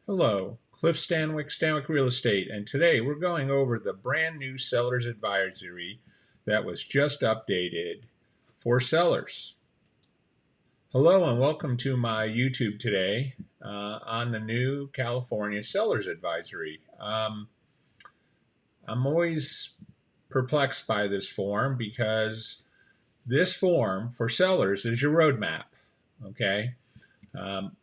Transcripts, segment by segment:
Hello, Cliff Stanwyck, Stanwyck Real Estate, and today we're going over the brand new seller's advisory that was just updated for sellers. Hello and welcome to my YouTube today on the new California seller's advisory. I'm always perplexed by this form because this form for sellers is your roadmap, okay?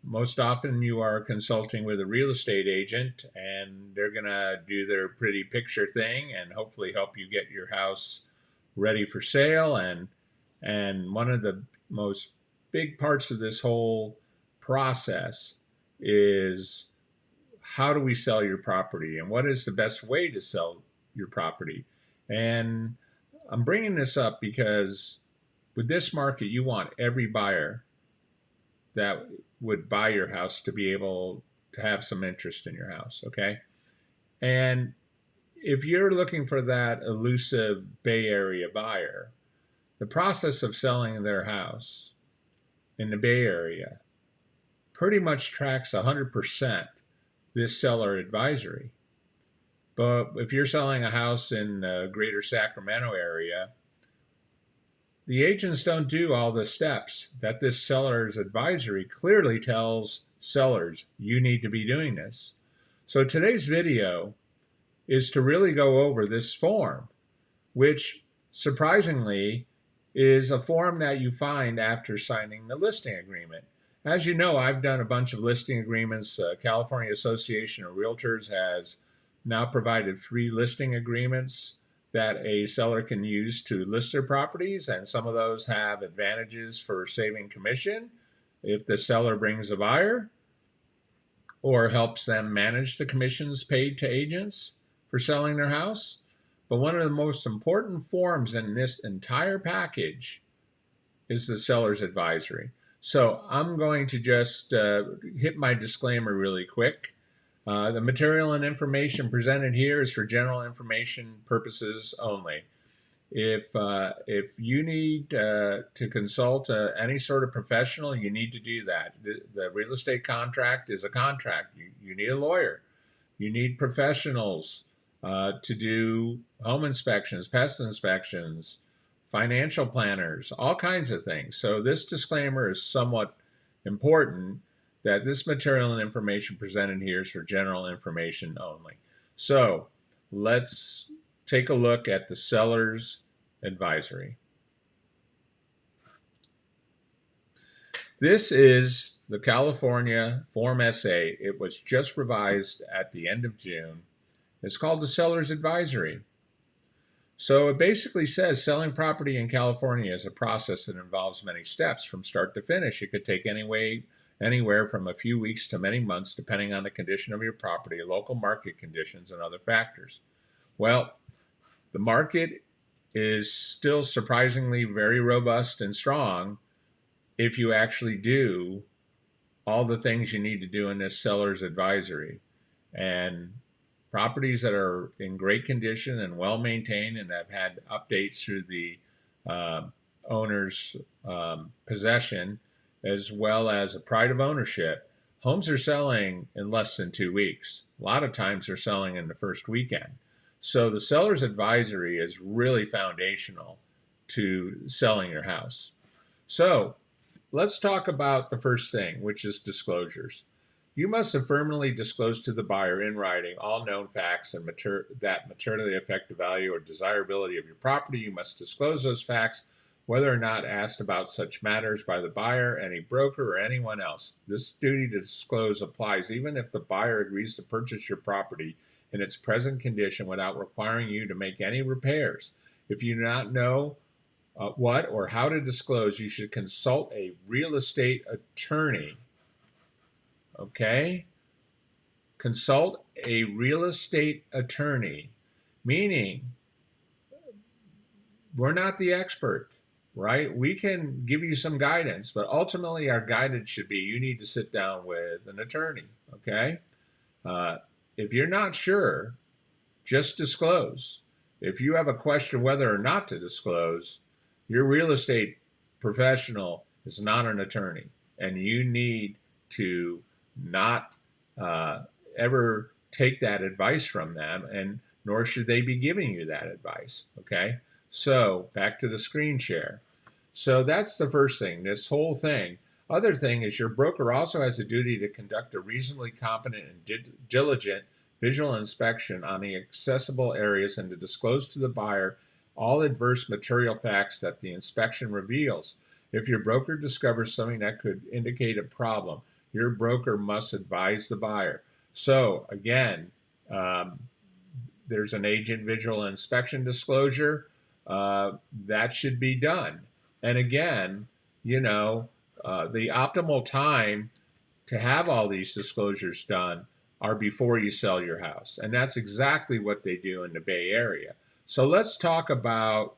Most often you are consulting with a real estate agent and they're going to do their pretty picture thing and hopefully help you get your house ready for sale. And one of the most big parts of this whole process is how do we sell your property and what is the best way to sell your property. And I'm bringing this up because with this market, you want every buyer that would buy your house to be able to have some interest in your house, okay? And if you're looking for that elusive Bay Area buyer, the process of selling their house in the Bay Area pretty much tracks 100% this seller advisory. But if you're selling a house in the greater Sacramento area, the agents don't do all the steps that this seller's advisory clearly tells sellers you need to be doing this. So today's video is to really go over this form, which surprisingly is a form that you find after signing the listing agreement. As you know, I've done a bunch of listing agreements. California Association of Realtors has now provided 3 listing agreements that a seller can use to list their properties, and some of those have advantages for saving commission if the seller brings a buyer or helps them manage the commissions paid to agents for selling their house. But one of the most important forms in this entire package is the seller's advisory. So I'm going to just hit my disclaimer really quick. The material and information presented here is for general information purposes only. If you need to consult any sort of professional, you need to do that. The real estate contract is a contract. You need a lawyer. You need professionals to do home inspections, pest inspections, financial planners, all kinds of things. So this disclaimer is somewhat important, that this material and information presented here is for general information only. So let's take a look at the seller's advisory. This is the California Form SA. It was just revised at the end of June. It's called the seller's advisory. So it basically says selling property in California is a process that involves many steps from start to finish. It could take anywhere from a few weeks to many months, depending on the condition of your property, local market conditions, and other factors. Well, the market is still surprisingly very robust and strong if you actually do all the things you need to do in this seller's advisory. And properties that are in great condition and well maintained and have had updates through the owner's possession, as well as a pride of ownership, homes are selling in less than 2 weeks. A lot of times they're selling in the first weekend. So the seller's advisory is really foundational to selling your house. So let's talk about the first thing, which is disclosures. You must affirmatively disclose to the buyer in writing all known facts and that materially affect the value or desirability of your property. You must disclose those facts whether or not asked about such matters by the buyer, any broker, or anyone else. This duty to disclose applies even if the buyer agrees to purchase your property in its present condition without requiring you to make any repairs. If you do not know what or how to disclose, you should consult a real estate attorney. Okay? Consult a real estate attorney, meaning we're not the expert, right? We can give you some guidance, but ultimately our guidance should be you need to sit down with an attorney, okay? If you're not sure, just disclose. If you have a question whether or not to disclose, your real estate professional is not an attorney, and you need to not ever take that advice from them, and nor should they be giving you that advice. Okay, so back to the screen share. So that's the first thing, this whole thing. Other thing is your broker also has a duty to conduct a reasonably competent and diligent visual inspection on the accessible areas and to disclose to the buyer all adverse material facts that the inspection reveals. If your broker discovers something that could indicate a problem, your broker must advise the buyer. So again, there's an agent visual inspection disclosure that should be done. And again, the optimal time to have all these disclosures done are before you sell your house. And that's exactly what they do in the Bay Area. So let's talk about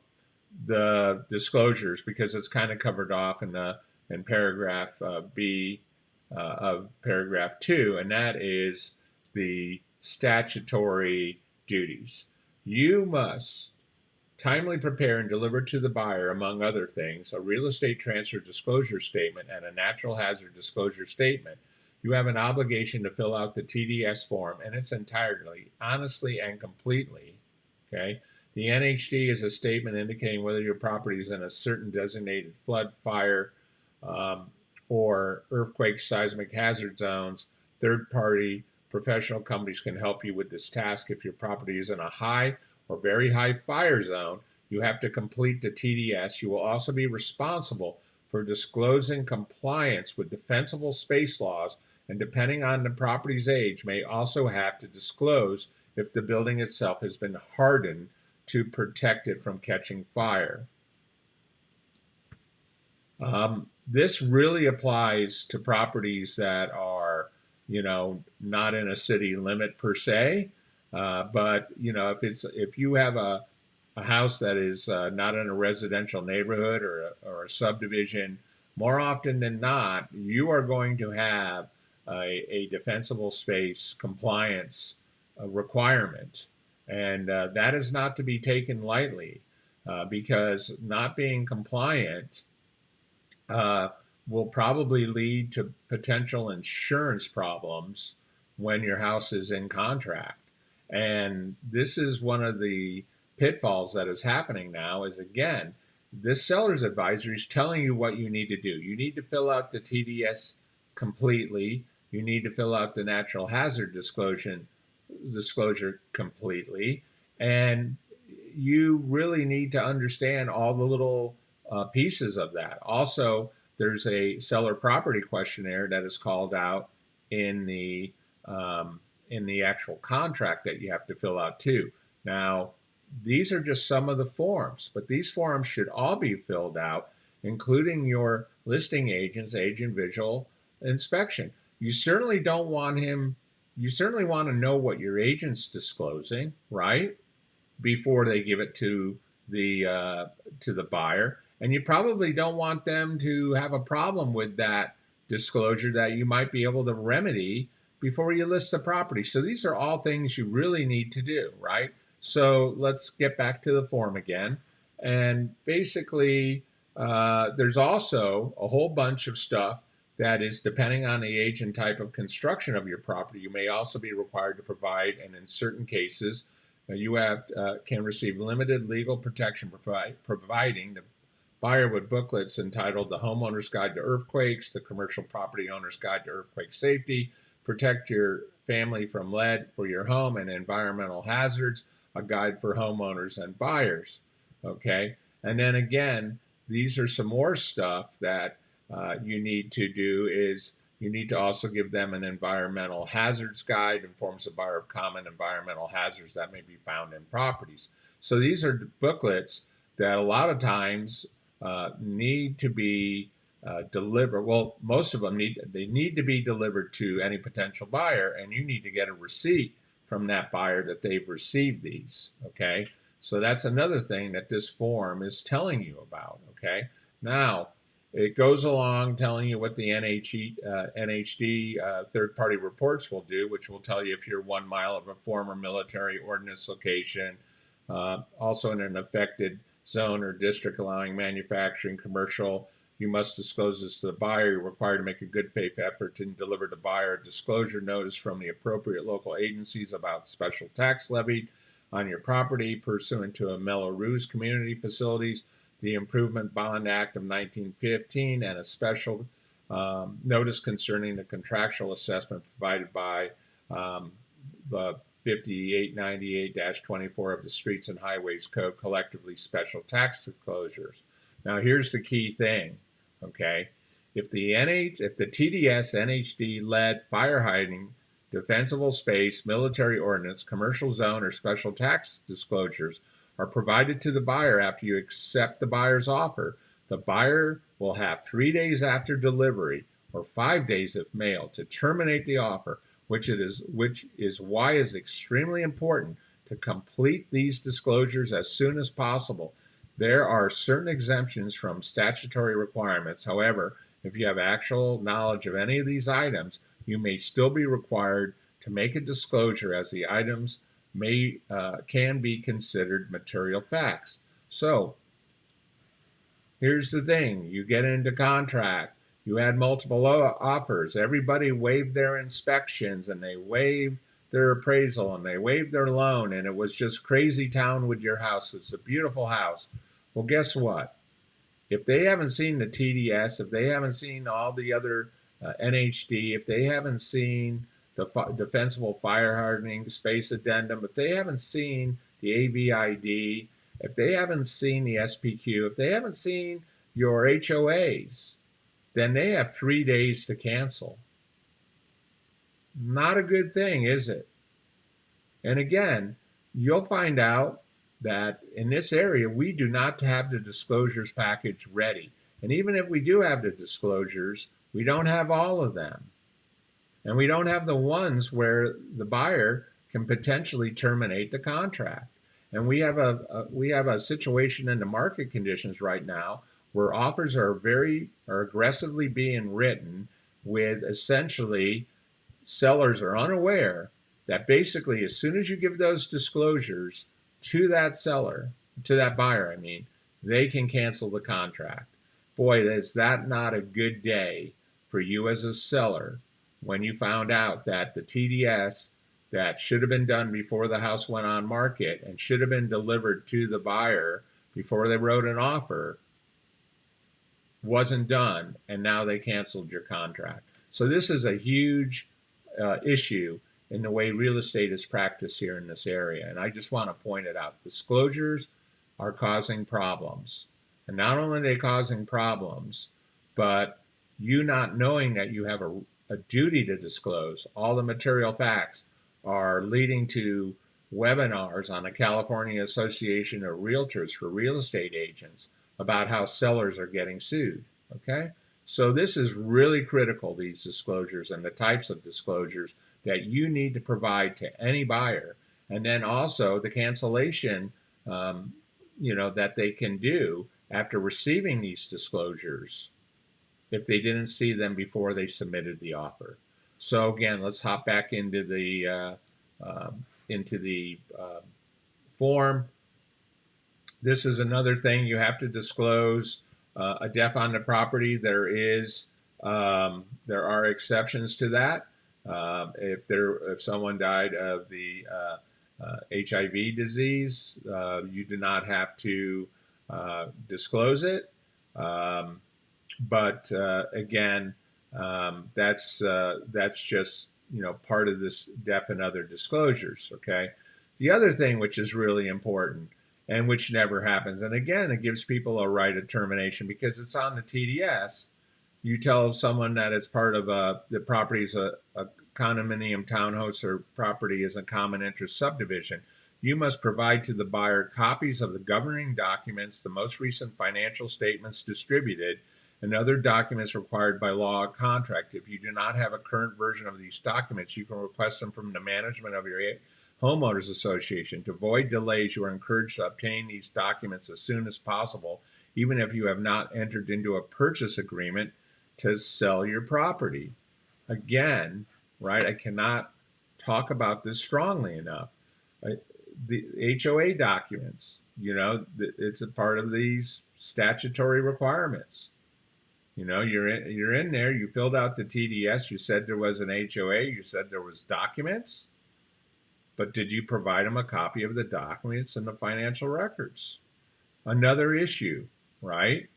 the disclosures, because it's kind of covered off in paragraph B of paragraph 2, and that is the statutory duties. You must timely prepare and deliver to the buyer, among other things, a real estate transfer disclosure statement and a natural hazard disclosure statement. You have an obligation to fill out the TDS form in its entirety, honestly and completely. Okay. The NHD is a statement indicating whether your property is in a certain designated flood, fire, or earthquake seismic hazard zones. Third-party professional companies can help you with this task. If your property is in a high or very high fire zone, you have to complete the TDS. You will also be responsible for disclosing compliance with defensible space laws, and depending on the property's age, may also have to disclose if the building itself has been hardened to protect it from catching fire. This really applies to properties that are, not in a city limit per se, but if you have a house that is not in a residential neighborhood or a subdivision, more often than not, you are going to have a defensible space compliance requirement. And that is not to be taken lightly, because not being compliant will probably lead to potential insurance problems when your house is in contract. And this is one of the pitfalls that is happening now is, again, this seller's advisory is telling you what you need to do. You need to fill out the TDS completely. You need to fill out the natural hazard disclosure completely. And you really need to understand all the little pieces of that. Also, there's a seller property questionnaire that is called out in the actual contract that you have to fill out too. Now, these are just some of the forms, but these forms should all be filled out, including your listing agent's agent visual inspection. You certainly don't want him. You certainly want to know what your agent's disclosing, right, before they give it to the buyer. And you probably don't want them to have a problem with that disclosure that you might be able to remedy before you list the property. So these are all things you really need to do, right? So let's get back to the form again. And basically, there's also a whole bunch of stuff that is depending on the age and type of construction of your property. You may also be required to provide, and in certain cases, you can receive limited legal protection providing the buyer with booklets entitled The Homeowner's Guide to Earthquakes, The Commercial Property Owner's Guide to Earthquake Safety, Protect Your Family from Lead for Your Home and Environmental Hazards, a guide for homeowners and buyers. Okay, and then again, these are some more stuff that you need to do. Is you need to also give them an environmental hazards guide, informs the buyer of common environmental hazards that may be found in properties. So these are booklets that a lot of times need to be delivered. Well, most of them need to be delivered to any potential buyer, and you need to get a receipt from that buyer that they've received these. Okay, so that's another thing that this form is telling you about. Okay, now it goes along telling you what the NHD third-party reports will do, which will tell you if you're 1 mile of a former military ordnance location, also in an affected zone or district allowing manufacturing, commercial you must disclose this to the buyer. You're required to make a good faith effort to deliver to the buyer a disclosure notice from the appropriate local agencies about special tax levied on your property pursuant to a Melrose Community Facilities, the Improvement Bond Act of 1915, and a special notice concerning the contractual assessment provided by the 5898-24 of the Streets and Highways Code, collectively special tax disclosures. Now, here's the key thing, okay? If the TDS NHD-led fire hiding, defensible space, military ordnance, commercial zone, or special tax disclosures are provided to the buyer after you accept the buyer's offer, the buyer will have 3 days after delivery or 5 days if mailed to terminate the offer, which is why it is extremely important to complete these disclosures as soon as possible. There are certain exemptions from statutory requirements. However, if you have actual knowledge of any of these items, you may still be required to make a disclosure, as the items can be considered material facts. So here's the thing: you get into contract, you had multiple offers, everybody waived their inspections, and they waived their appraisal, and they waived their loan, and it was just crazy town with your house. It's a beautiful house. Well, guess what? If they haven't seen the TDS, if they haven't seen all the other NHD, if they haven't seen the defensible fire hardening space addendum, if they haven't seen the AVID, if they haven't seen the SPQ, if they haven't seen your HOAs, then they have 3 days to cancel. Not a good thing, is it? And again, you'll find out that in this area, we do not have the disclosures package ready. And even if we do have the disclosures, we don't have all of them. And we don't have the ones where the buyer can potentially terminate the contract. And we have a situation in the market conditions right now where offers are aggressively being written, with essentially sellers are unaware that basically as soon as you give those disclosures to that seller, to that buyer, I mean, they can cancel the contract. Boy, is that not a good day for you as a seller when you found out that the TDS that should have been done before the house went on market and should have been delivered to the buyer before they wrote an offer wasn't done, and now they canceled your contract. So this is a huge issue in the way real estate is practiced here in this area. And I just want to point it out. Disclosures are causing problems. And not only are they causing problems, but you not knowing that you have a duty to disclose all the material facts are leading to webinars on the California Association of Realtors for real estate agents about how sellers are getting sued. Okay? So this is really critical, these disclosures and the types of disclosures that you need to provide to any buyer. And then also the cancellation, that they can do after receiving these disclosures if they didn't see them before they submitted the offer. So again, let's hop back into the form. This is another thing you have to disclose. A death on the property. There are exceptions to that. If someone died of the HIV disease, you do not have to disclose it. But again, that's just part of this death and other disclosures. Okay. The other thing which is really important and which never happens, and again, it gives people a right of termination because it's on the TDS. You tell someone that it's part of the property is a condominium, townhouse, or property is a common interest subdivision. You must provide to the buyer copies of the governing documents, the most recent financial statements distributed, and other documents required by law or contract. If you do not have a current version of these documents, you can request them from the management of your Homeowners Association. To avoid delays, you are encouraged to obtain these documents as soon as possible, even if you have not entered into a purchase agreement to sell your property. Again, right, I cannot talk about this strongly enough. The HOA documents, it's a part of these statutory requirements. You're in there. You filled out the TDS. You said there was an HOA. You said there was documents. But did you provide them a copy of the documents and the financial records? Another issue, right?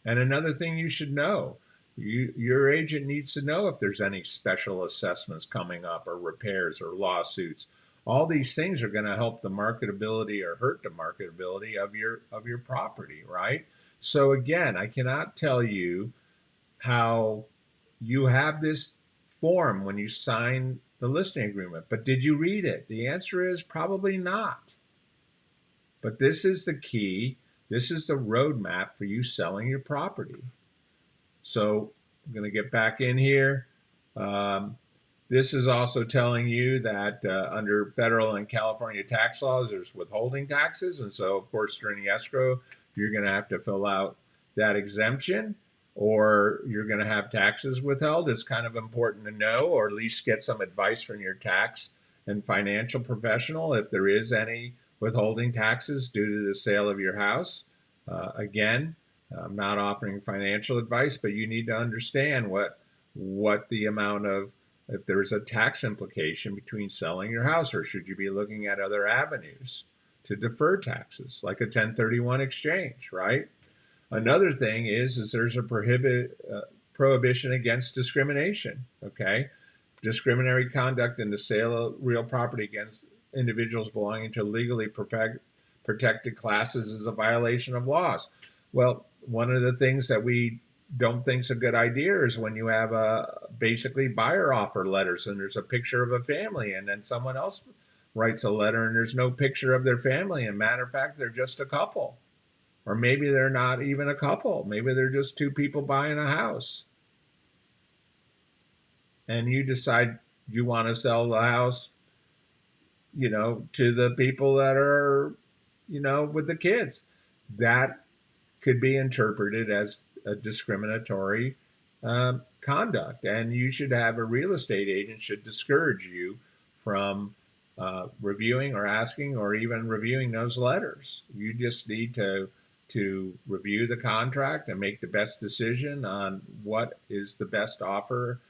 And another thing you should know, your agent needs to know if there's any special assessments coming up or repairs or lawsuits. All these things are going to help the marketability or hurt the marketability of your property, right? So again, I cannot tell you how you have this form when you sign the listing agreement, but did you read it? The answer is probably not. But this is the key. This is the roadmap for you selling your property. So I'm going to get back in here. This is also telling you that under federal and California tax laws, there's withholding taxes. And so, of course, during the escrow, you're going to have to fill out that exemption, or you're going to have taxes withheld. It's kind of important to know, or at least get some advice from your tax and financial professional if there is any withholding taxes due to the sale of your house. Again, I'm not offering financial advice, but you need to understand what the amount of, if there's a tax implication between selling your house, or should you be looking at other avenues to defer taxes, like a 1031 exchange, right? Another thing is there's a prohibition against discrimination, okay? Discriminatory conduct in the sale of real property against individuals belonging to legally protected classes is a violation of laws. Well, one of the things that we don't think is a good idea is when you have basically buyer offer letters and there's a picture of a family, and then someone else writes a letter and there's no picture of their family. And matter of fact, they're just a couple. Or maybe they're not even a couple. Maybe they're just two people buying a house. And you decide you want to sell the house, to the people that are, with the kids. That could be interpreted as a discriminatory conduct. And you should have a real estate agent should discourage you from reviewing or asking or even reviewing those letters. You just need to review the contract and make the best decision on what is the best offer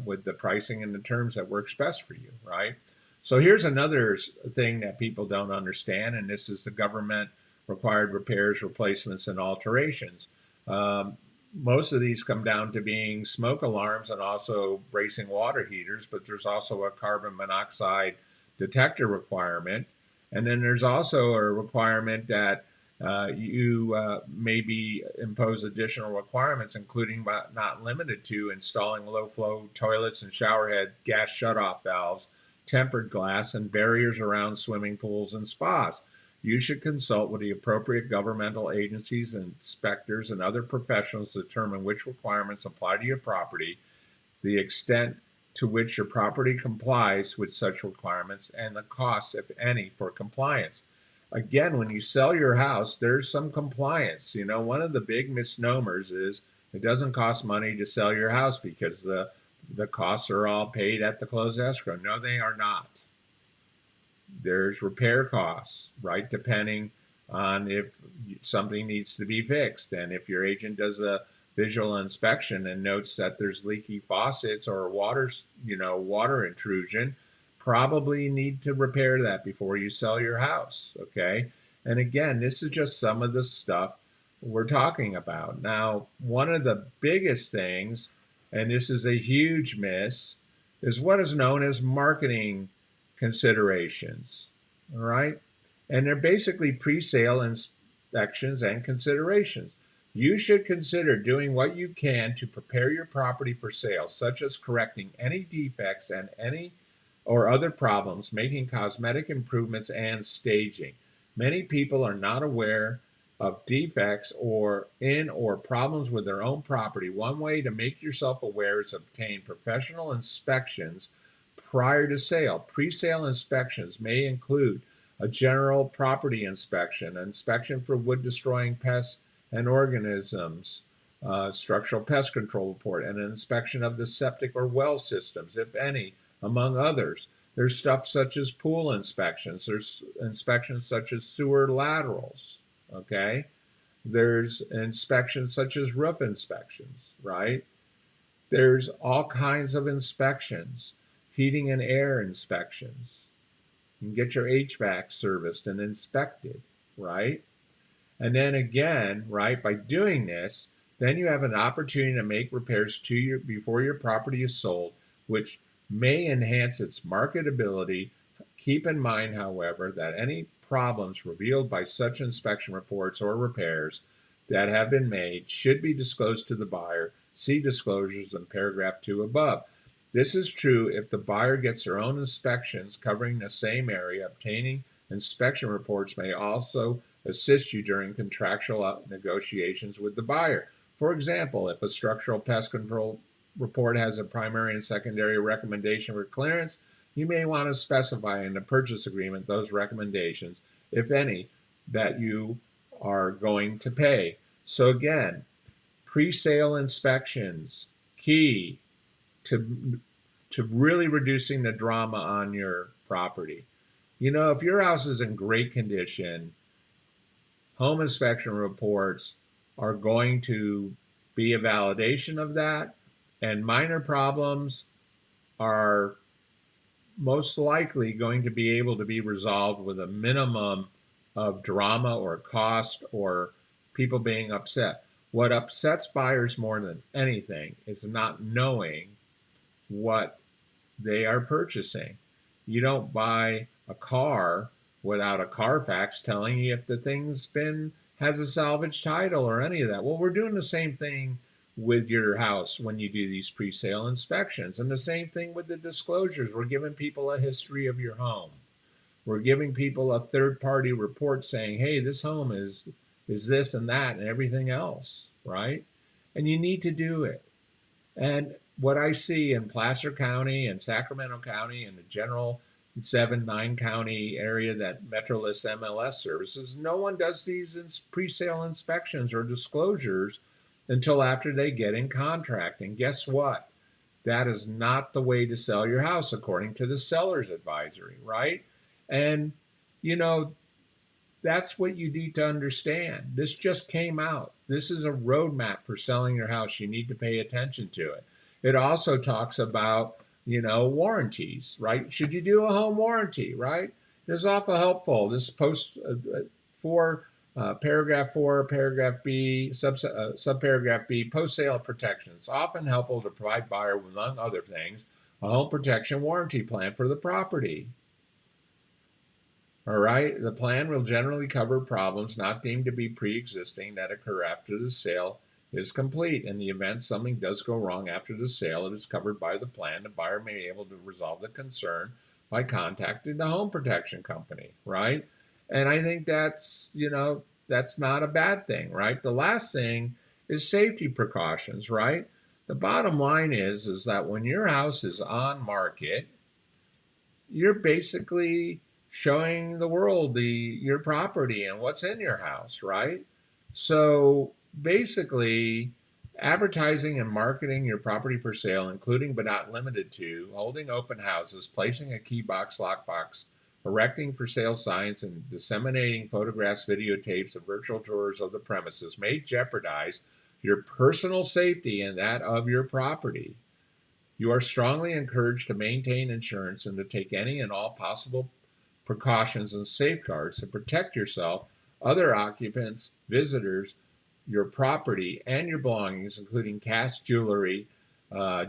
with the pricing and the terms that works best for you, right? So here's another thing that people don't understand, and this is the government required repairs, replacements, and alterations. Most of these come down to being smoke alarms and also bracing water heaters, but there's also a carbon monoxide detector requirement. And then there's also a requirement that you maybe impose additional requirements, including but not limited to installing low-flow toilets and showerhead gas shutoff valves, tempered glass, and barriers around swimming pools and spas. You should consult with the appropriate governmental agencies, inspectors, and other professionals to determine which requirements apply to your property, the extent to which your property complies with such requirements, and the costs, if any, for compliance. Again, when you sell your house, there's some compliance. One of the big misnomers is it doesn't cost money to sell your house because the costs are all paid at the close escrow. No, they are not. There's repair costs, right? Depending on if something needs to be fixed. And if your agent does a visual inspection and notes that there's leaky faucets or water intrusion, probably need to repair that before you sell your house, okay? And again, this is just some of the stuff we're talking about. Now, one of the biggest things, and this is a huge miss, is what is known as marketing considerations, all right? And they're basically pre-sale inspections and considerations. You should consider doing what you can to prepare your property for sale, such as correcting any defects and any or other problems, making cosmetic improvements, and staging. Many people are not aware of defects or problems with their own property. One way to make yourself aware is obtain professional inspections prior to sale. Pre-sale inspections may include a general property inspection, an inspection for wood-destroying pests and organisms, structural pest control report, and an inspection of the septic or well systems, if any, among others. There's stuff such as pool inspections. There's inspections such as sewer laterals, okay? There's inspections such as roof inspections, right? There's all kinds of inspections, heating and air inspections. You can get your HVAC serviced and inspected, right? And then again, right, by doing this, then you have an opportunity to make repairs to your before your property is sold, which may enhance its marketability. Keep in mind, however, that any problems revealed by such inspection reports or repairs that have been made should be disclosed to the buyer. See disclosures in paragraph 2 above. This is true if the buyer gets their own inspections covering the same area. Obtaining inspection reports may also assist you during contractual negotiations with the buyer. For example, if a structural pest control report has a primary and secondary recommendation for clearance, you may want to specify in the purchase agreement those recommendations, if any, that you are going to pay. So again, pre-sale inspections, key to really reducing the drama on your property. You know, if your house is in great condition, home inspection reports are going to be a validation of that, and minor problems are most likely going to be able to be resolved with a minimum of drama or cost or people being upset. What upsets buyers more than anything is not knowing what they are purchasing. You don't buy a car without a Carfax telling you if the thing's has a salvage title or any of that. Well, we're doing the same thing with your house when you do these pre-sale inspections, and the same thing with the disclosures. We're giving people a history of your home. We're giving people a third-party report saying, hey, this home is this and that and everything else, right? And you need to do it. And what I see in Placer County and Sacramento County and the general 7-9 county area that Metro lists MLS services, no one does these pre-sale inspections or disclosures until after they get in contract. And guess what? That is not the way to sell your house according to the seller's advisory, right? And, you know, that's what you need to understand. This just came out. This is a roadmap for selling your house. You need to pay attention to it. It also talks about, you know, warranties, right? Should you do a home warranty, right? It's awful helpful. This post paragraph 4, paragraph B, subparagraph B, post-sale protection. It's often helpful to provide buyer, among other things, a home protection warranty plan for the property. All right, the plan will generally cover problems not deemed to be pre-existing that occur after the sale is complete. In the event something does go wrong after the sale, it is covered by the plan. The buyer may be able to resolve the concern by contacting the home protection company, right? And I think that's, you know, that's not a bad thing, right? The last thing is safety precautions, right? The bottom line is that when your house is on market, you're basically showing the world your property and what's in your house, right? So basically, advertising and marketing your property for sale, including but not limited to holding open houses, placing a key box, lockbox, erecting for sale signs, and disseminating photographs, videotapes, and virtual tours of the premises may jeopardize your personal safety and that of your property. You are strongly encouraged to maintain insurance and to take any and all possible precautions and safeguards to protect yourself, other occupants, visitors, your property, and your belongings, including cast jewelry,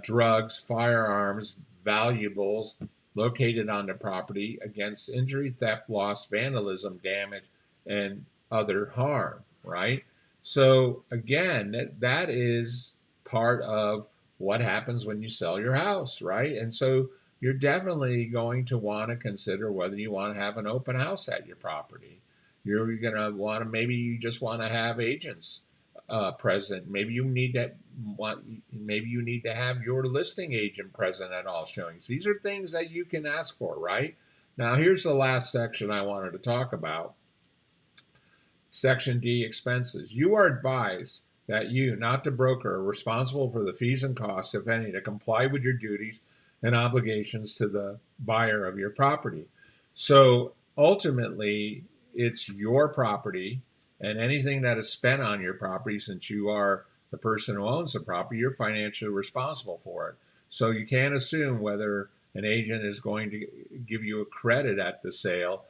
drugs, firearms, valuables located on the property, against injury, theft, loss, vandalism, damage, and other harm, right? So again, that is part of what happens when you sell your house, right? And so you're definitely going to want to consider whether you want to have an open house at your property. You're going to want to, maybe you just want to have agents present. Maybe you need to have your listing agent present at all showings. These are things that you can ask for, right? Now, here's the last section I wanted to talk about. Section D, expenses. You are advised that you, not the broker, are responsible for the fees and costs, if any, to comply with your duties and obligations to the buyer of your property. So ultimately, it's your property, And anything that is spent on your property, since you are the person who owns the property, you're financially responsible for it. So you can't assume whether an agent is going to give you a credit at the sale.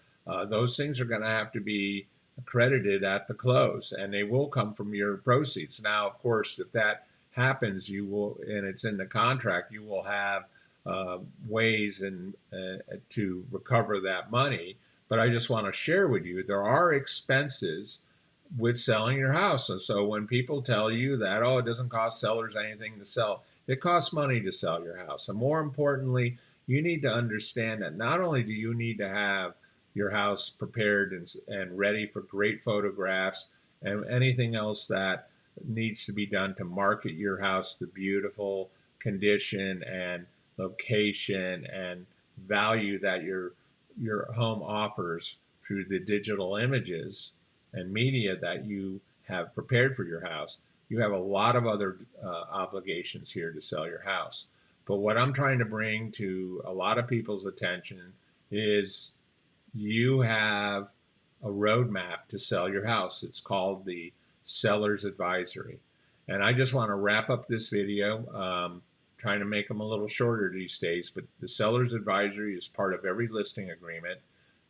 Those things are going to have to be credited at the close, and they will come from your proceeds. Now, of course, if that happens, you will, and it's in the contract, you will have ways and to recover that money. But I just want to share with you, there are expenses with selling your house. And so when people tell you that, oh, it doesn't cost sellers anything to sell, it costs money to sell your house. And more importantly, you need to understand that not only do you need to have your house prepared and ready for great photographs and anything else that needs to be done to market your house, the beautiful condition and location and value that your home offers through the digital images and media that you have prepared for your house. You have a lot of other obligations here to sell your house. But what I'm trying to bring to a lot of people's attention is you have a roadmap to sell your house. It's called the Seller's Advisory. And I just want to wrap up this video, trying to make them a little shorter these days, but the Seller's Advisory is part of every listing agreement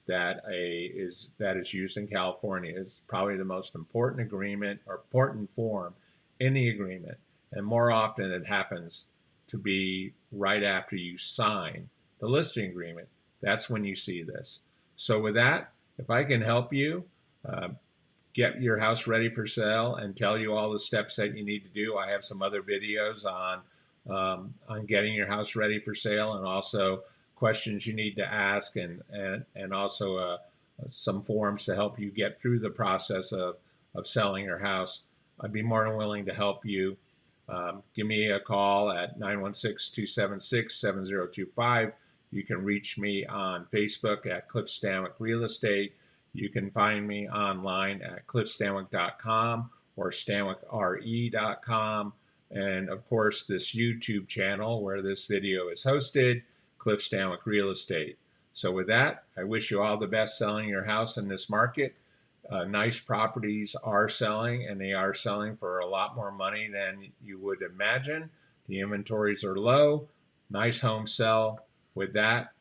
that is used in California. It's probably the most important agreement or important form in the agreement. And more often it happens to be right after you sign the listing agreement. That's when you see this. So with that, if I can help you get your house ready for sale and tell you all the steps that you need to do, I have some other videos on getting your house ready for sale, and also questions you need to ask, and also some forms to help you get through the process of selling your house. I'd be more than willing to help you. Give me a call at 916-276-7025. You can reach me on Facebook at Cliff Stanwyck Real Estate. You can find me online at cliffstanwyck.com or stanwyckre.com. And of course, this YouTube channel where this video is hosted, Cliff Stanwyck Real Estate. So with that, I wish you all the best selling your house in this market. Nice properties are selling, and they are selling for a lot more money than you would imagine. The inventories are low. Nice homes sell. With that,